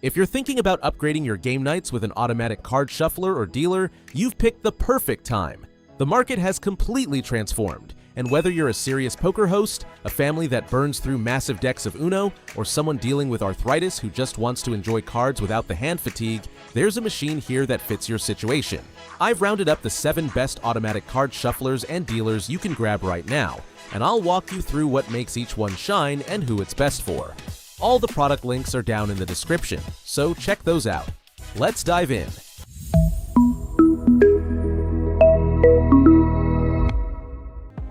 If you're thinking about upgrading your game nights with an automatic card shuffler or dealer, you've picked the perfect time. The market has completely transformed, and whether you're a serious poker host, a family that burns through massive decks of Uno, or someone dealing with arthritis who just wants to enjoy cards without the hand fatigue, there's a machine here that fits your situation. I've rounded up the 7 best automatic card shufflers and dealers you can grab right now, and I'll walk you through what makes each one shine and who it's best for. All the product links are down in the description, so check those out. Let's dive in.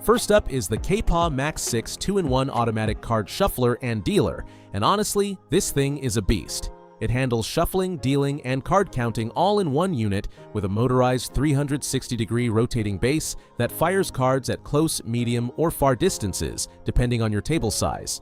First up is the KPAW Max 6 2-in-1 automatic card shuffler and dealer, and honestly, this thing is a beast. It handles shuffling, dealing, and card counting all in one unit with a motorized 360-degree rotating base that fires cards at close, medium, or far distances, depending on your table size.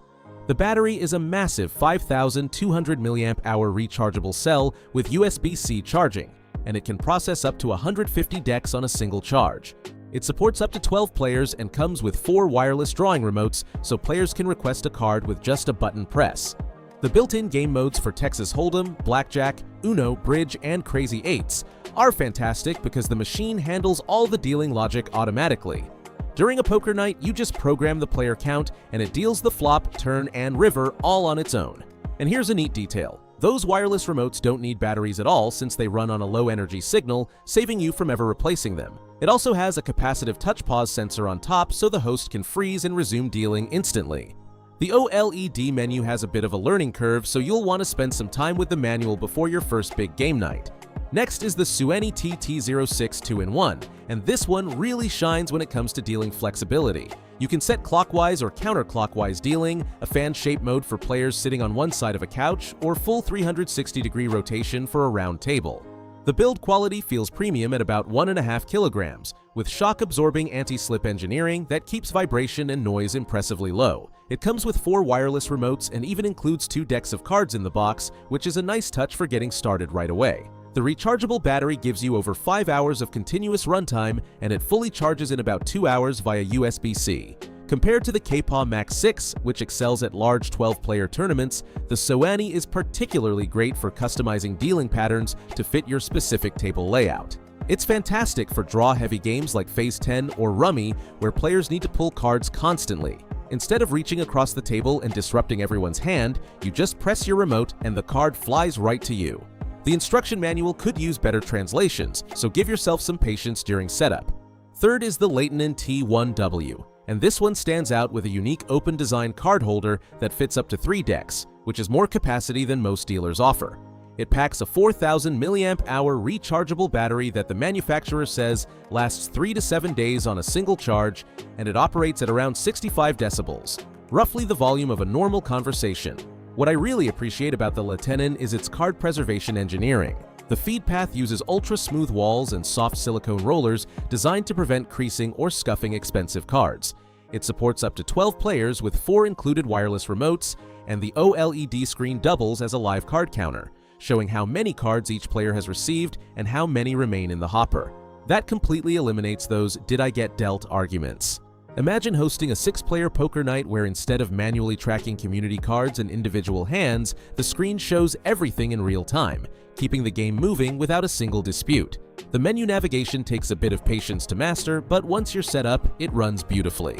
The battery is a massive 5,200 mAh rechargeable cell with USB-C charging, and it can process up to 150 decks on a single charge. It supports up to 12 players and comes with 4 wireless drawing remotes, so players can request a card with just a button press. The built-in game modes for Texas Hold'em, Blackjack, Uno, Bridge, and Crazy Eights are fantastic because the machine handles all the dealing logic automatically. During a poker night, you just program the player count and it deals the flop, turn, and river all on its own. And here's a neat detail. Those wireless remotes don't need batteries at all since they run on a low-energy signal, saving you from ever replacing them. It also has a capacitive touch pause sensor on top so the host can freeze and resume dealing instantly. The OLED menu has a bit of a learning curve, so you'll want to spend some time with the manual before your first big game night. Next is the Sueni TT06 2-in-1, and this one really shines when it comes to dealing flexibility. You can set clockwise or counterclockwise dealing, a fan-shaped mode for players sitting on one side of a couch, or full 360-degree rotation for a round table. The build quality feels premium at about 1.5 kilograms, with shock-absorbing anti-slip engineering that keeps vibration and noise impressively low. It comes with 4 wireless remotes and even includes 2 decks of cards in the box, which is a nice touch for getting started right away. The rechargeable battery gives you over 5 hours of continuous runtime, and it fully charges in about 2 hours via USB-C. Compared to the KPAW Max 6, which excels at large 12-player tournaments, the Sueni is particularly great for customizing dealing patterns to fit your specific table layout. It's fantastic for draw-heavy games like Phase 10 or Rummy, where players need to pull cards constantly. Instead of reaching across the table and disrupting everyone's hand, you just press your remote and the card flies right to you. The instruction manual could use better translations, so give yourself some patience during setup. Third is the Leighton T1W, and this one stands out with a unique open design card holder that fits up to 3 decks, which is more capacity than most dealers offer. It packs a 4,000 mAh rechargeable battery that the manufacturer says lasts 3 to 7 days on a single charge, and it operates at around 65 decibels, roughly the volume of a normal conversation. What I really appreciate about the Leighton is its card preservation engineering. The feed path uses ultra-smooth walls and soft silicone rollers designed to prevent creasing or scuffing expensive cards. It supports up to 12 players with 4 included wireless remotes, and the OLED screen doubles as a live card counter, showing how many cards each player has received and how many remain in the hopper. That completely eliminates those "did I get dealt" arguments. Imagine hosting a 6-player poker night where instead of manually tracking community cards and individual hands, the screen shows everything in real time, keeping the game moving without a single dispute. The menu navigation takes a bit of patience to master, but once you're set up, it runs beautifully.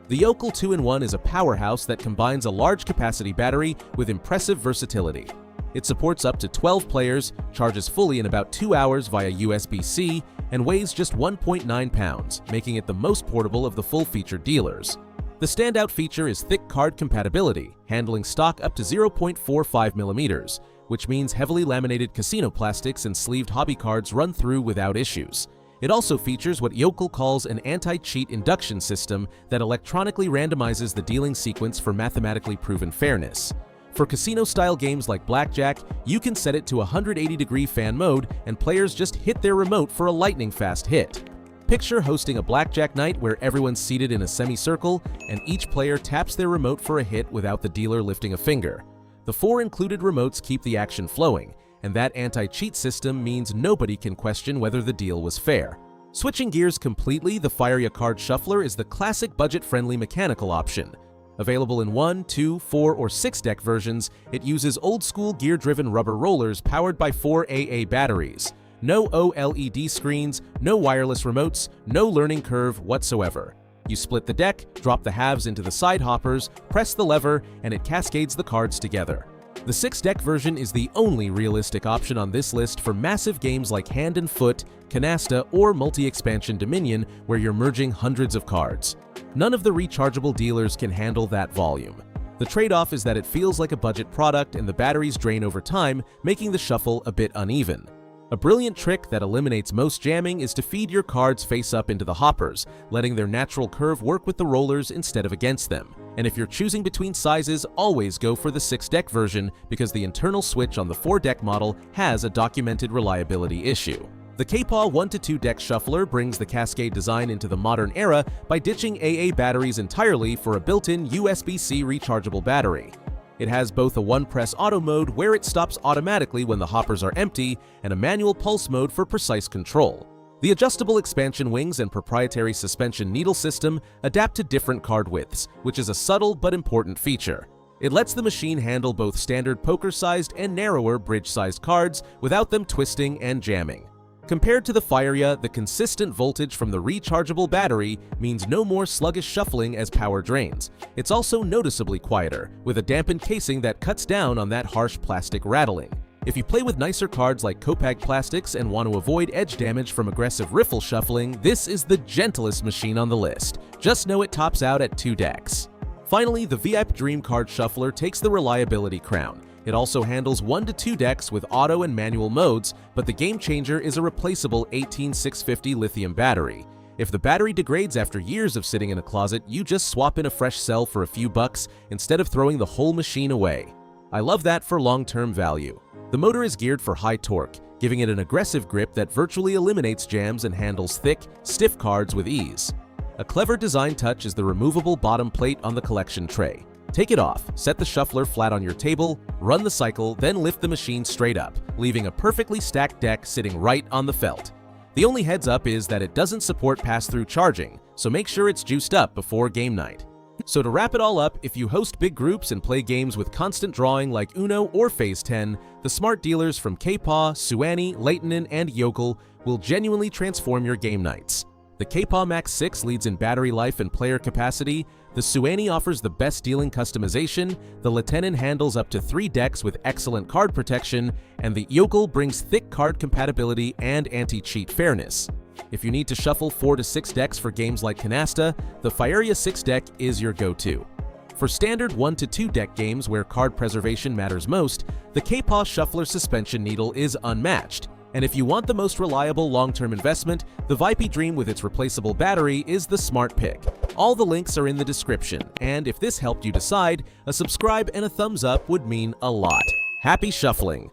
The Yokal 2-in-1 is a powerhouse that combines a large capacity battery with impressive versatility. It supports up to 12 players, charges fully in about 2 hours via USB-C, and weighs just 1.9 pounds, making it the most portable of the full-featured dealers. The standout feature is thick card compatibility, handling stock up to 0.45 millimeters, which means heavily laminated casino plastics and sleeved hobby cards run through without issues. It also features what Yokal calls an anti-cheat induction system that electronically randomizes the dealing sequence for mathematically proven fairness. For casino-style games like Blackjack, you can set it to 180-degree fan mode and players just hit their remote for a lightning-fast hit. Picture hosting a Blackjack night where everyone's seated in a semicircle and each player taps their remote for a hit without the dealer lifting a finger. The 4 included remotes keep the action flowing, and that anti-cheat system means nobody can question whether the deal was fair. Switching gears completely, the Feierya card shuffler is the classic budget-friendly mechanical option. Available in 1, 2, 4, or 6 deck versions, it uses old-school gear-driven rubber rollers powered by 4 AA batteries. No OLED screens, no wireless remotes, no learning curve whatsoever. You split the deck, drop the halves into the side hoppers, press the lever, and it cascades the cards together. The 6-deck version is the only realistic option on this list for massive games like Hand and Foot, Canasta, or Multi-Expansion Dominion, where you're merging hundreds of cards. None of the rechargeable dealers can handle that volume. The trade-off is that it feels like a budget product and the batteries drain over time, making the shuffle a bit uneven. A brilliant trick that eliminates most jamming is to feed your cards face up into the hoppers, letting their natural curve work with the rollers instead of against them. And if you're choosing between sizes, always go for the 6-deck version because the internal switch on the 4-deck model has a documented reliability issue. The KPAW 1-2 deck shuffler brings the Cascade design into the modern era by ditching AA batteries entirely for a built-in USB-C rechargeable battery. It has both a one-press auto mode where it stops automatically when the hoppers are empty and a manual pulse mode for precise control. The adjustable expansion wings and proprietary suspension needle system adapt to different card widths, which is a subtle but important feature. It lets the machine handle both standard poker-sized and narrower bridge-sized cards without them twisting and jamming. Compared to the Feierya, the consistent voltage from the rechargeable battery means no more sluggish shuffling as power drains. It's also noticeably quieter, with a dampened casing that cuts down on that harsh plastic rattling. If you play with nicer cards like KPAW plastics and want to avoid edge damage from aggressive riffle shuffling, this is the gentlest machine on the list. Just know it tops out at 2 decks. Finally, the VIP Dream Card Shuffler takes the reliability crown. It also handles 1-2 decks with auto and manual modes, but the game changer is a replaceable 18650 lithium battery. If the battery degrades after years of sitting in a closet, you just swap in a fresh cell for a few bucks instead of throwing the whole machine away. I love that for long-term value. The motor is geared for high torque, giving it an aggressive grip that virtually eliminates jams and handles thick, stiff cards with ease. A clever design touch is the removable bottom plate on the collection tray. Take it off, set the shuffler flat on your table, run the cycle, then lift the machine straight up, leaving a perfectly stacked deck sitting right on the felt. The only heads up is that it doesn't support pass-through charging, so make sure it's juiced up before game night. So to wrap it all up, if you host big groups and play games with constant drawing like Uno or Phase 10, the smart dealers from KPAW, Sueni, Leighton, and Yokal will genuinely transform your game nights. The KPAW Max 6 leads in battery life and player capacity, the Sueni offers the best dealing customization, the Leighton handles up to 3 decks with excellent card protection, and the Yokal brings thick card compatibility and anti-cheat fairness. If you need to shuffle 4 to 6 decks for games like Canasta, the Feierya 6 deck is your go-to. For standard 1 to 2 deck games where card preservation matters most, the KPAW Shuffler suspension needle is unmatched. And if you want the most reliable long-term investment, the VIP Dream with its replaceable battery is the smart pick. All the links are in the description, and if this helped you decide, a subscribe and a thumbs up would mean a lot. Happy shuffling!